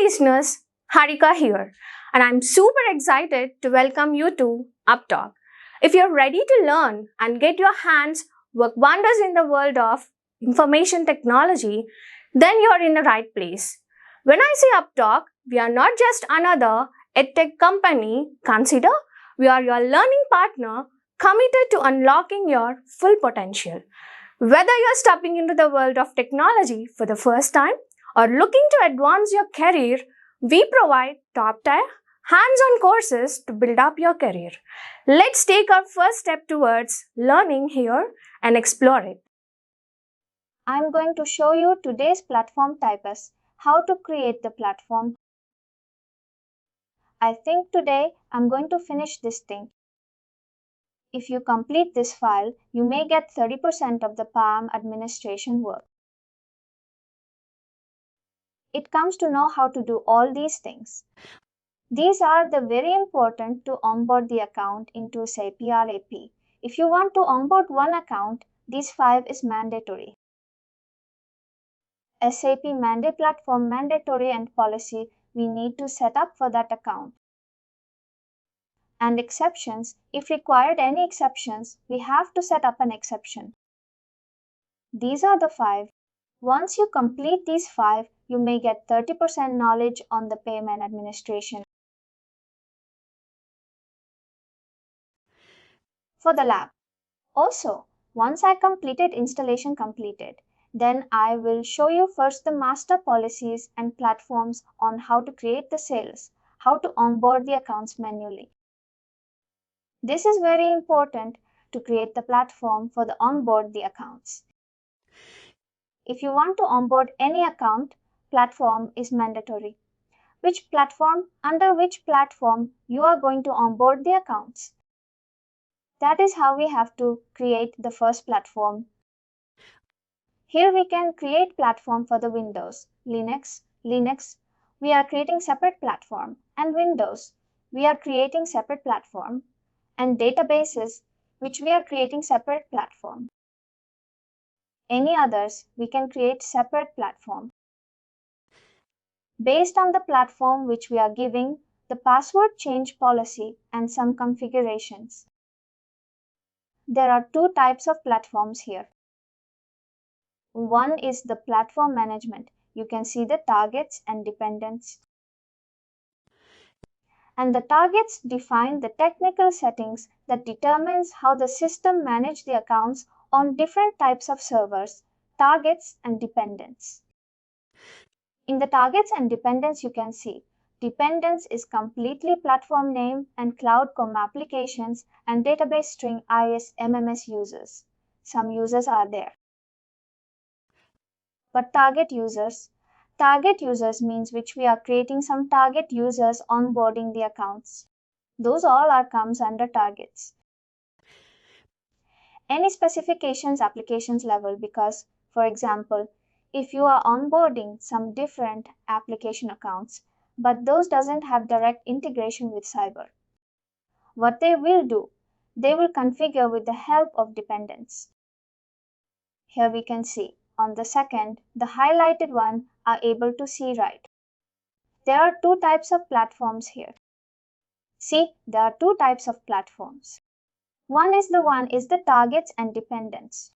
listeners, Harika here, and I'm super excited to welcome you to Upptalk. If you're ready to learn and get your hands work wonders in the world of information technology, then you're in the right place. When I say Upptalk, we are not just another edtech company. Consider we are your learning partner committed to unlocking your full potential. Whether you're stepping into the world of technology for the first time or looking to advance your career, we provide top-tier, hands-on courses to build up your career. Let's take our first step towards learning here and explore it. I'm going to show you today's platform type as how to create the platform. I think today I'm going to finish this thing. If you complete this file, you may get 30% of the PAM administration work. It comes to know how to do all these things. These are the very important to onboard the account into CyberArk. If you want to onboard one account, these 5 is mandatory. SAP mandate platform mandatory and policy we need to set up for that account. And exceptions, if required any exceptions, we have to set up an exception. These are the 5. Once you complete these 5, you may get 30% knowledge on the payment administration. For the lab. Also, once I completed installation completed, then I will show you first the master policies and platforms on how to create the sales, how to onboard the accounts manually. This is very important to create the platform for the onboard the accounts. If you want to onboard any account, platform is mandatory. Under which platform you are going to onboard the accounts. That is how we have to create the first platform. Here we can create platform for the Windows, Linux, we are creating separate platform, and Windows, we are creating separate platform, and databases, which we are creating separate platform. Any others, we can create separate platform. Based on the platform which we are giving, the password change policy and some configurations. There are 2 types of platforms here. One is the platform management. You can see the targets and dependents. And the targets define the technical settings that determines how the system manage the accounts on different types of servers, targets and dependents. In the targets and dependents you can see, dependents is completely platform name and cloud com applications and database string IS MMS users. Some users are there. But target users means which we are creating some target users onboarding the accounts. Those all comes under targets. Any specifications applications level because, for example, if you are onboarding some different application accounts, but those doesn't have direct integration with cyber. What they will do, they will configure with the help of dependents. Here we can see. On the second, the highlighted one are able to see right. There are 2 types of platforms here. See, there are 2 types of platforms. One is the targets and dependents.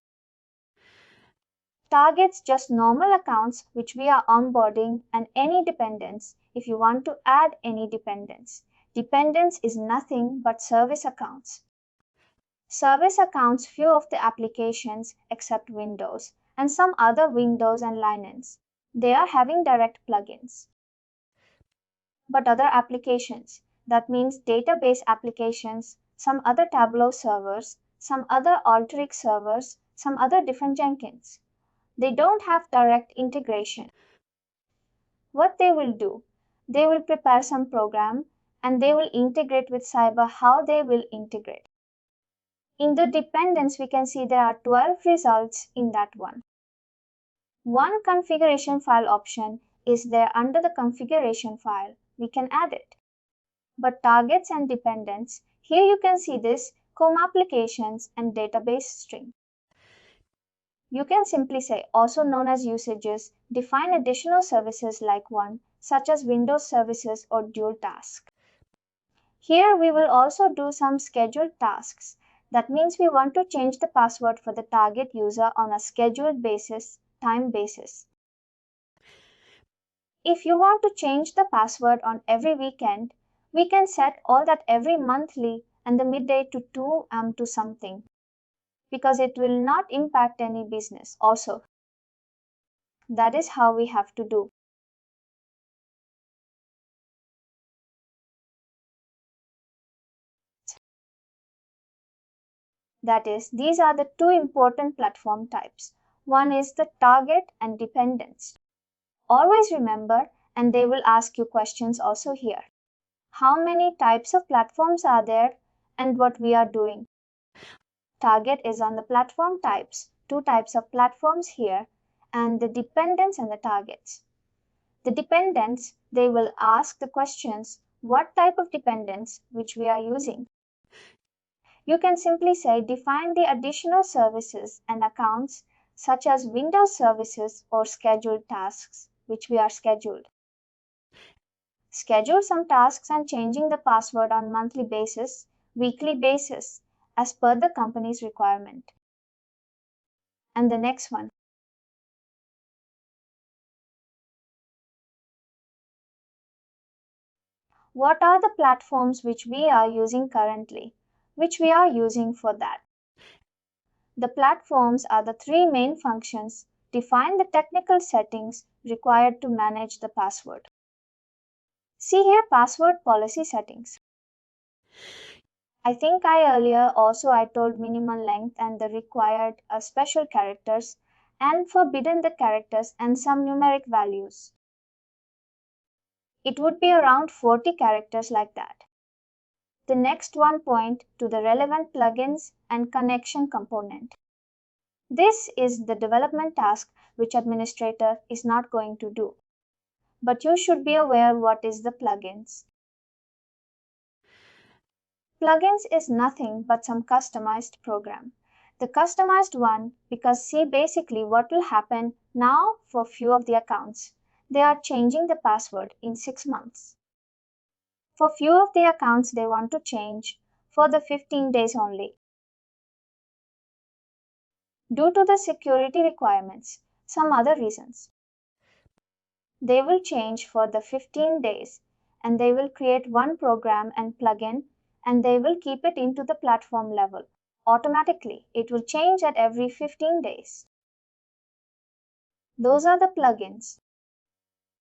Targets just normal accounts which we are onboarding and any dependents if you want to add any dependents. Dependents is nothing but service accounts. Service accounts few of the applications except Windows and some other Windows and Linux. They are having direct plugins. But other applications, that means database applications, some other Tableau servers, some other Alteryx servers, some other different Jenkins. They don't have direct integration. What they will do, they will prepare some program and they will integrate with cyber how they will integrate. In the dependents, we can see there are 12 results in that one. One configuration file option is there under the configuration file. We can add it. But targets and dependents, here you can see this COM applications and database string. You can simply say, also known as usages, define additional services like 1, such as Windows services or dual task. Here we will also do some scheduled tasks. That means we want to change the password for the target user on a scheduled basis, time basis. If you want to change the password on every weekend, we can set all that every monthly and the midday to 2 to something, because it will not impact any business also. That is how we have to do. That is, these are the two important platform types. One is the target and dependence. Always remember, and they will ask you questions also here. How many types of platforms are there and what we are doing? Target is on the platform types, two types of platforms here, and the dependents and the targets. The dependents, they will ask the questions, what type of dependence which we are using. You can simply say define the additional services and accounts such as Windows services or scheduled tasks which we are scheduled. Schedule some tasks and changing the password on monthly basis, weekly basis as per the company's requirement. And the next one. What are the platforms which we are using currently? Which we are using for that? The platforms are the three main functions. Define the technical settings required to manage the password. See here password policy settings. I think I told minimum length and the required special characters and forbidden the characters and some numeric values. It would be around 40 characters like that. The next one point to the relevant plugins and connection component. This is the development task which administrator is not going to do. But you should be aware what is the plugins. Plugins is nothing but some customized program. The customized one, because see basically what will happen now for few of the accounts. They are changing the password in 6 months. For few of the accounts they want to change for the 15 days only. Due to the security requirements, some other reasons. They will change for the 15 days and they will create one program and plugin and they will keep it into the platform level. Automatically, it will change at every 15 days. Those are the plugins.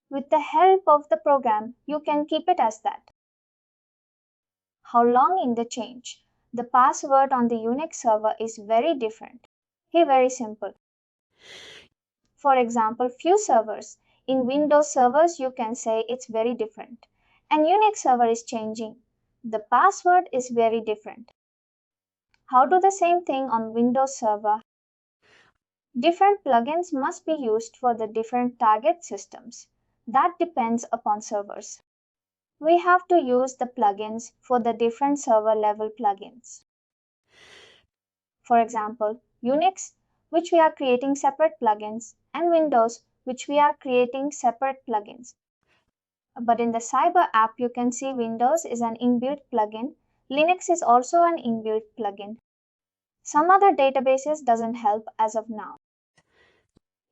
With the help of the program, you can keep it as that. How long in the change? The password on the Unix server is very different. Here very simple. For example, few servers. In Windows servers, you can say it's very different. And Unix server is changing. The password is very different. How do the same thing on Windows server? Different plugins must be used for the different target systems. That depends upon servers. We have to use the plugins for the different server level plugins. For example, Unix, which we are creating separate plugins, and Windows, which we are creating separate plugins. But in the Cyber app, you can see Windows is an inbuilt plugin. Linux is also an inbuilt plugin. Some other databases doesn't help as of now.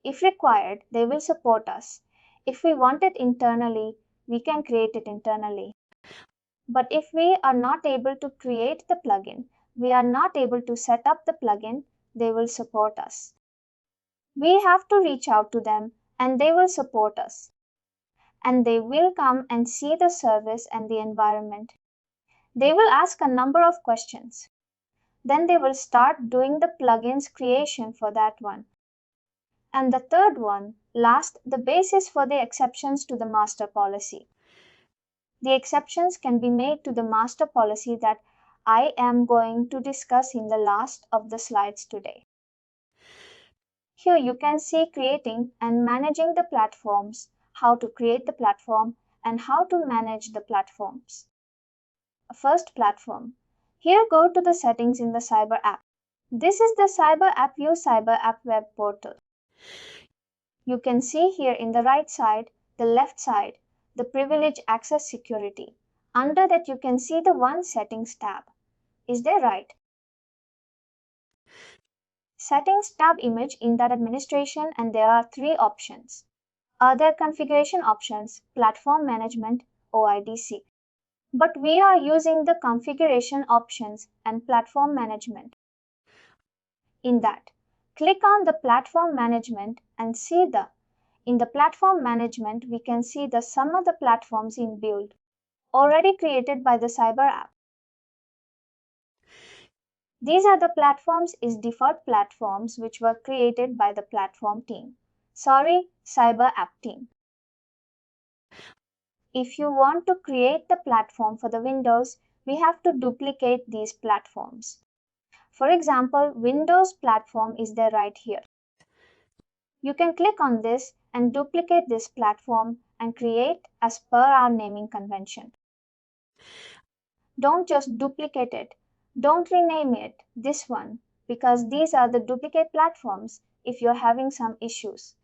If required, they will support us. If we want it internally, we can create it internally. But if we are not able to create the plugin, we are not able to set up the plugin, they will support us. We have to reach out to them and they will support us. And they will come and see the service and the environment. They will ask a number of questions. Then they will start doing the plugins creation for that one. And the third one, last, the basis for the exceptions to the master policy. The exceptions can be made to the master policy that I am going to discuss in the last of the slides today. Here you can see creating and managing the platforms, how to create the platform and how to manage the platforms. First, platform. Here go to the settings in the Cyber app. This is the Cyber app view Cyber app web portal. You can see here in the right side, the left side, the privilege access security. Under that you can see the one settings tab. Is that right? Settings tab image in that administration and there are three options. Other configuration options, platform management, OIDC. But we are using the configuration options and platform management. In that, click on the platform management and see in the platform management we can see the some of the platforms in build already created by the CyberArk. These are the platforms is default platforms which were created by the platform team. Sorry, CyberArk team. If you want to create the platform for the Windows, we have to duplicate these platforms. For example, Windows platform is there right here. You can click on this and duplicate this platform and create as per our naming convention. Don't just duplicate it. Don't rename it this one because these are the duplicate platforms if you're having some issues.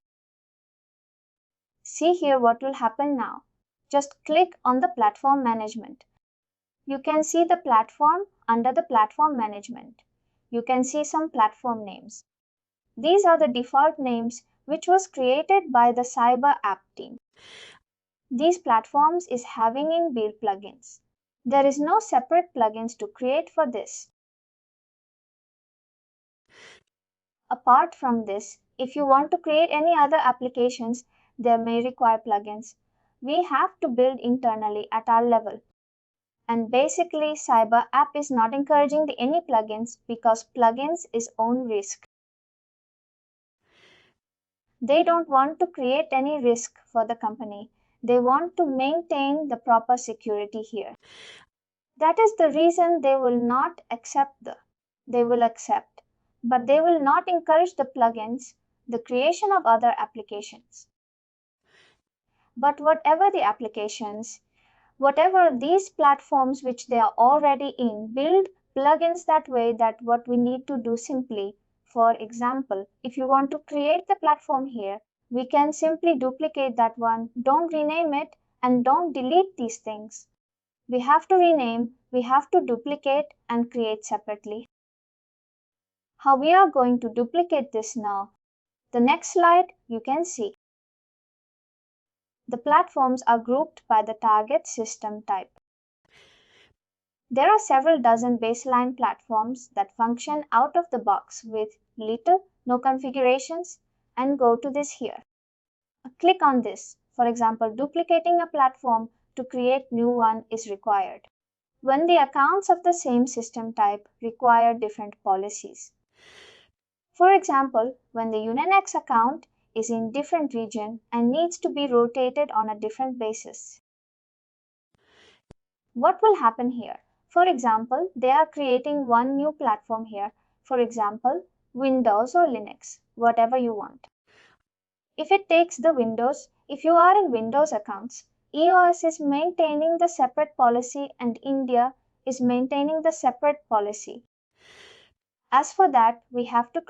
See here what will happen now. Just click on the platform management. You can see the platform under the platform management. You can see some platform names. These are the default names which was created by the CyberArk team. These platforms is having in build plugins. There is no separate plugins to create for this. Apart from this, if you want to create any other applications, they may require plugins. We have to build internally at our level. And basically, CyberArk is not encouraging any plugins because plugins is own risk. They don't want to create any risk for the company. They want to maintain the proper security here. That is the reason they will not accept they will accept, but they will not encourage the plugins, the creation of other applications. But whatever the applications, whatever these platforms which they are already in, build plugins that way that what we need to do simply. For example, if you want to create the platform here, we can simply duplicate that one, don't rename it and don't delete these things. We have to rename, we have to duplicate and create separately. How we are going to duplicate this now? The next slide you can see. The platforms are grouped by the target system type. There are several dozen baseline platforms that function out of the box with little, no configurations and go to this here. Click on this. For example, duplicating a platform to create new one is required. When the accounts of the same system type require different policies. For example, when the Unix account is in different region and needs to be rotated on a different basis. What will happen here? For example, they are creating one new platform here. For example, Windows or Linux, whatever you want. If it takes the Windows, if you are in Windows accounts, EOS is maintaining the separate policy and India is maintaining the separate policy. As for that, we have to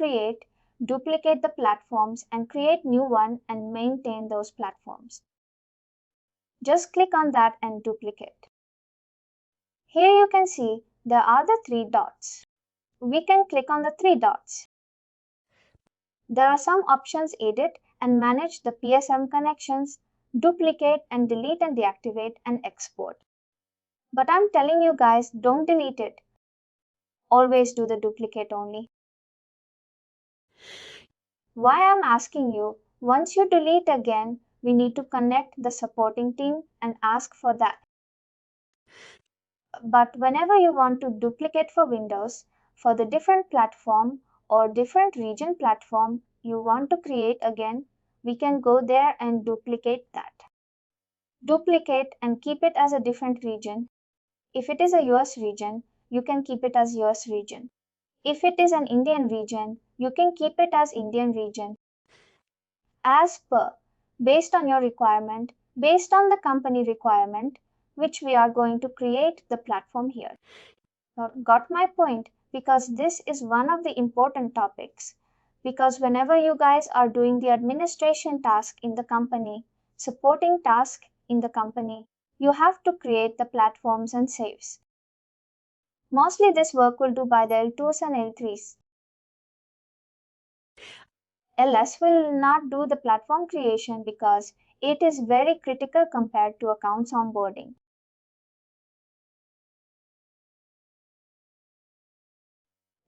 duplicate the platforms and create new one and maintain those platforms. Just click on that and duplicate. Here you can see there are the three dots. We can click on the three dots. There are some options: edit and manage the PSM connections, duplicate and delete and deactivate and export. But I'm telling you guys, don't delete it. Always do the duplicate only. Why I'm asking you, once you delete again, we need to connect the supporting team and ask for that. But whenever you want to duplicate for Windows, for the different platform or different region platform you want to create again, we can go there and duplicate that. Duplicate and keep it as a different region. If it is a US region, you can keep it as US region. If it is an Indian region, you can keep it as Indian region. As per, based on your requirement, based on the company requirement, which we are going to create the platform here. Got my point? Because this is one of the important topics. Because whenever you guys are doing the administration task in the company, supporting task in the company, you have to create the platforms and saves. Mostly this work will do by the L2s and L3s. LS will not do the platform creation because it is very critical compared to accounts onboarding.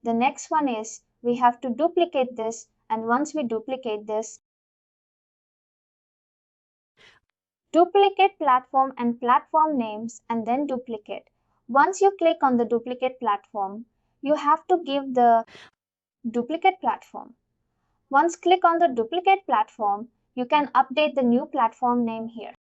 The next one is we have to duplicate this, and once we duplicate this, duplicate platform and platform names and then duplicate. Once you click on the duplicate platform, you have to give the duplicate platform. Once click on the duplicate platform, you can update the new platform name here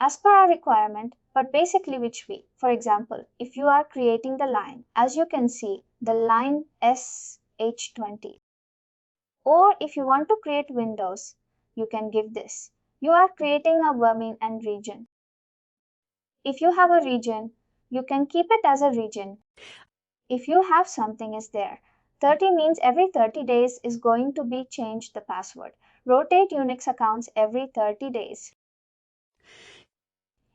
as per our requirement, but basically which way. For example, if you are creating the line, as you can see, the line SH20. Or if you want to create windows, you can give this. You are creating a vermin and region. If you have a region, you can keep it as a region. If you have something is there, 30 means every 30 days is going to be changed the password. Rotate Unix accounts every 30 days.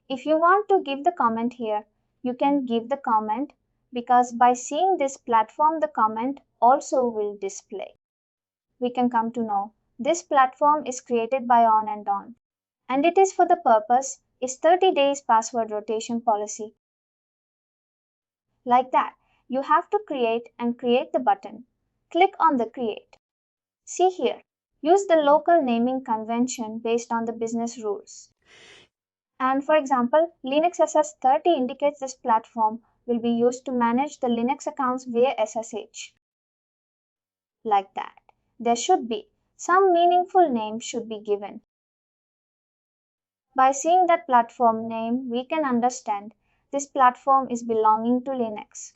If you want to give the comment here, you can give the comment because by seeing this platform, the comment also will display. We can come to know this platform is created by on and it is for the purpose is 30 days password rotation policy. Like that, you have to create the button. Click on the create. See here, use the local naming convention based on the business rules. And for example, Linux SS30 indicates this platform will be used to manage the Linux accounts via SSH. Like that. There should be some meaningful name should be given. By seeing that platform name, we can understand this platform is belonging to Linux.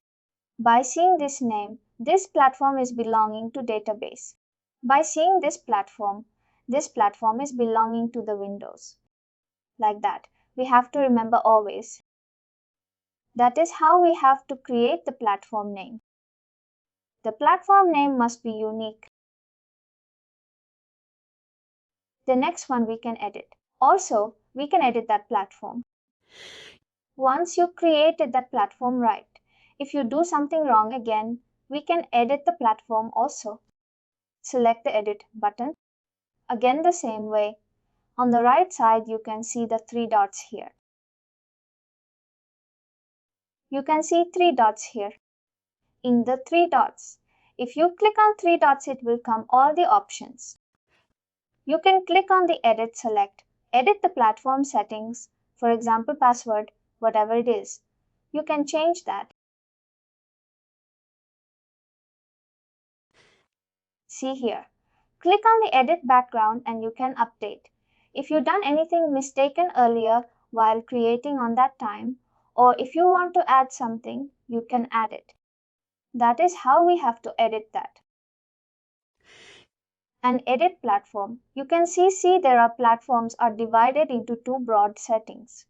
By seeing this name, this platform is belonging to database. By seeing this platform is belonging to the Windows. Like that. We have to remember always. That is how we have to create the platform name. The platform name must be unique. The next one we can edit. Also, we can edit that platform. Once you created that platform right, if you do something wrong again, we can edit the platform also. Select the edit button. Again the same way. On the right side, you can see the 3 dots here. You can see 3 dots here. In the 3 dots, if you click on 3 dots, it will come all the options. You can click on the edit select, edit the platform settings, for example password, whatever it is. You can change that. See here. Click on the edit background and you can update. If you done anything mistaken earlier while creating on that time, or if you want to add something, you can add it. That is how we have to edit that. An edit platform. You can see there are platforms are divided into 2 broad settings.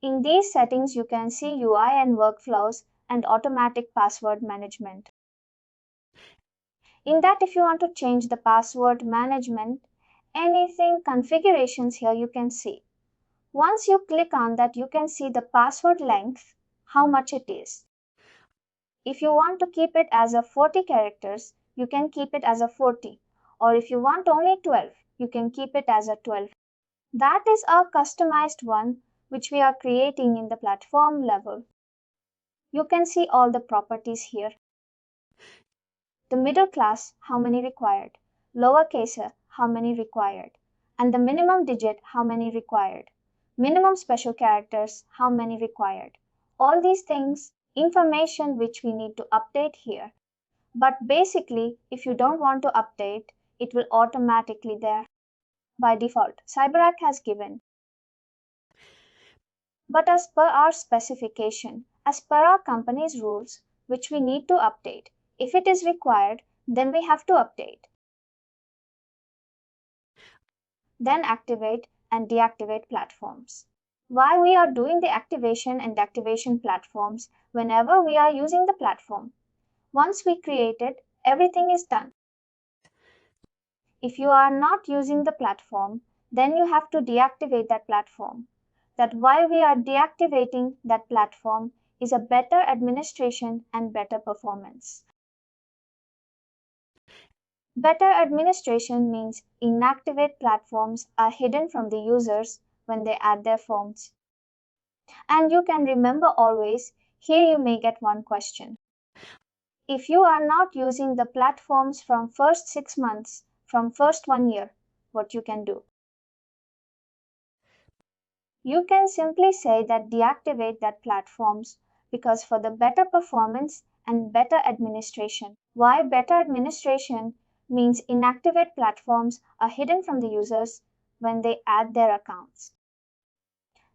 In these settings, you can see UI and workflows and automatic password management. In that, if you want to change the password management, anything configurations here you can see. Once you click on that, you can see the password length, how much it is. If you want to keep it as a 40 characters, you can keep it as a 40. Or if you want only 12, you can keep it as a 12. That is a customized one which we are creating in the platform level. You can see all the properties here. The middle class, how many required. Lowercase, how many required. And the minimum digit, how many required. Minimum special characters, how many required. All these things, information which we need to update here. But basically, if you don't want to update, it will automatically there. By default, CyberArk has given. But as per our specification, as per our company's rules, which we need to update, if it is required, then we have to update. Then activate and deactivate platforms. Why we are doing the activation and deactivation platforms whenever we are using the platform? Once we create it, everything is done. If you are not using the platform, Then you have to deactivate that platform. That why we are deactivating that platform is a better administration and better performance. Better administration means inactivate platforms are hidden from the users when they add their phones. And you can remember always, here you may get one question. If you are not using the platforms from first 6 months, from first 1 year, what you can do? You can simply say that deactivate that platforms because for the better performance and better administration. Why better administration means inactivate platforms are hidden from the users when they add their accounts.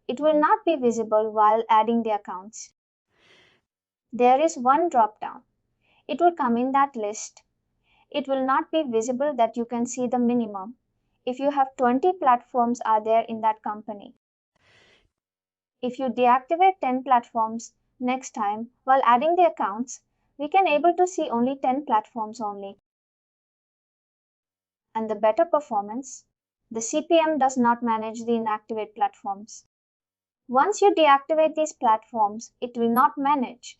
It will not be visible while adding the accounts. There is one drop down. It will come in that list. It will not be visible that you can see the minimum. If you have 20 platforms are there in that company. If you deactivate 10 platforms next time while adding the accounts, we can able to see only 10 platforms only. And the better performance, the CPM does not manage the inactivate platforms. Once you deactivate these platforms, it will not manage.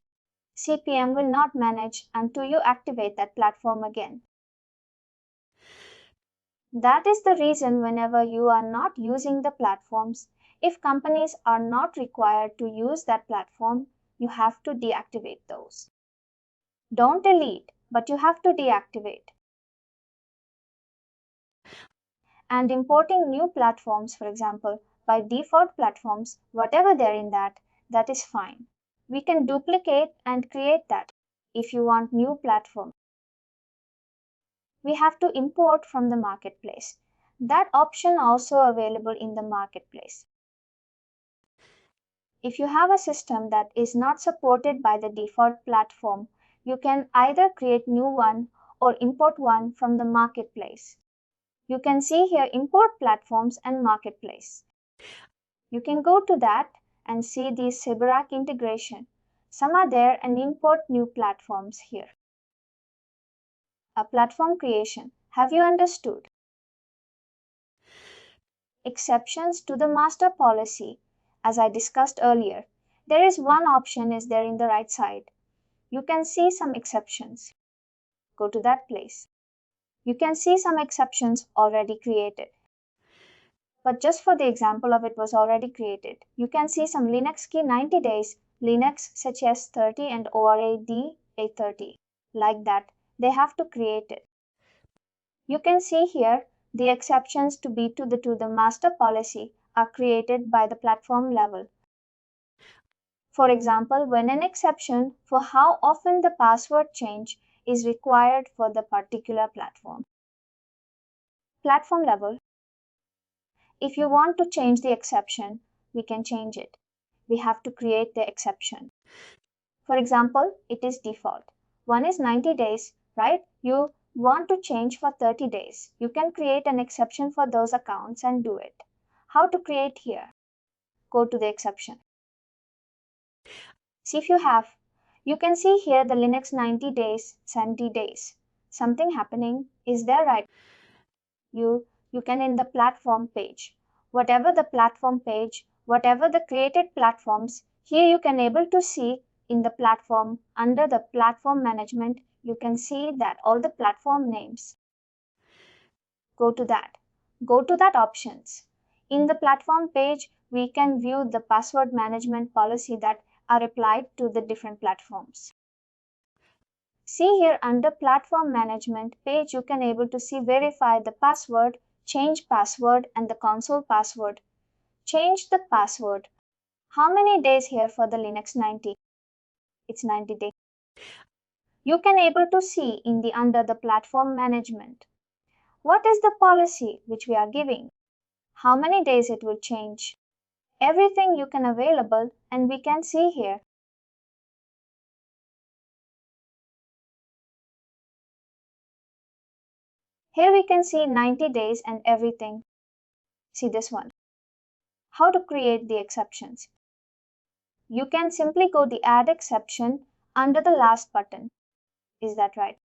CPM will not manage until you activate that platform again. That is the reason whenever you are not using the platforms, if companies are not required to use that platform, you have to deactivate those. Don't delete, but you have to deactivate. And importing new platforms, for example, by default platforms, whatever they're in that is fine. We can duplicate and create that if you want new platform. We have to import from the marketplace. That option also available in the marketplace. If you have a system that is not supported by the default platform, you can either create new one or import one from the marketplace. You can see here import platforms and marketplace. You can go to that and see the CyberArk integration. Some are there and import new platforms here. A platform creation. Have you understood? Exceptions to the master policy. As I discussed earlier, there is one option is there in the right side. You can see some exceptions. Go to that place. You can see some exceptions already created. But just for the example of it was already created, you can see some Linux key 90 days, Linux such as 30 and ORAD 830. Like that, they have to create it. You can see here the exceptions to the master policy are created by the platform level. For example, when an exception for how often the password change is required for the particular platform. Platform level. If you want to change the exception, we can change it. We have to create the exception. For example, it is default. One is 90 days, right? You want to change for 30 days. You can create an exception for those accounts and do it. How to create here? Go to the exception. See if you have. You can see here the Linux 90 days, 70 days. Something happening. Is there right? You can in the platform page. Whatever the platform page, whatever the created platforms, here you can able to see in the platform under the platform management, you can see that all the platform names. Go to that. Go to that options. In the platform page, we can view the password management policy that are applied to the different platforms. See here under platform management page, you can able to see verify the password, change password and the console password. Change the password. How many days here for the Linux 90? It's 90 days. You can able to see in the under the platform management. What is the policy which we are giving? How many days it will change? Everything you can available and we can see here. Here we can see 90 days and everything. See this one. How to create the exceptions. You can simply go the add exception under the last button. Is that right?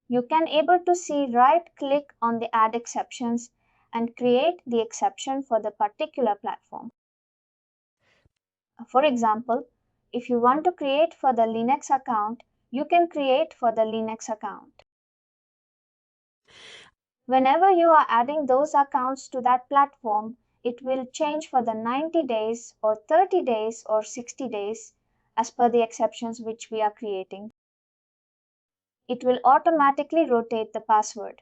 You can able to see right click on the add exceptions and create the exception for the particular platform. For example, if you want to create for the Linux account, you can create for the Linux account. Whenever you are adding those accounts to that platform, it will change for the 90 days or 30 days or 60 days as per the exceptions which we are creating. It will automatically rotate the password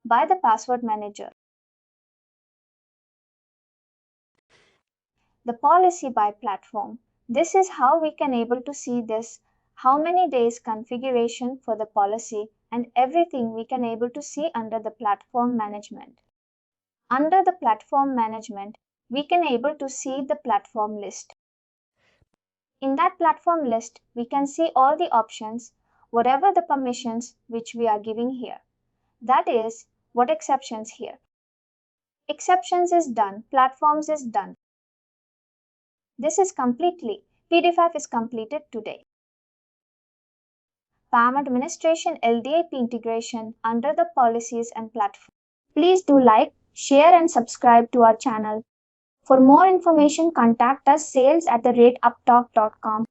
by the password manager. The policy by platform. This is how we can able to see this, how many days configuration for the policy and everything we can able to see under the platform management. Under the platform management, we can able to see the platform list. In that platform list, we can see all the options, whatever the permissions which we are giving here. That is, what exceptions here. Exceptions is done, platforms is done. This is completely, PDF is completed today. PAM administration LDAP integration under the policies and platform. Please do like, share and subscribe to our channel. For more information, contact us sales@uptalk.com.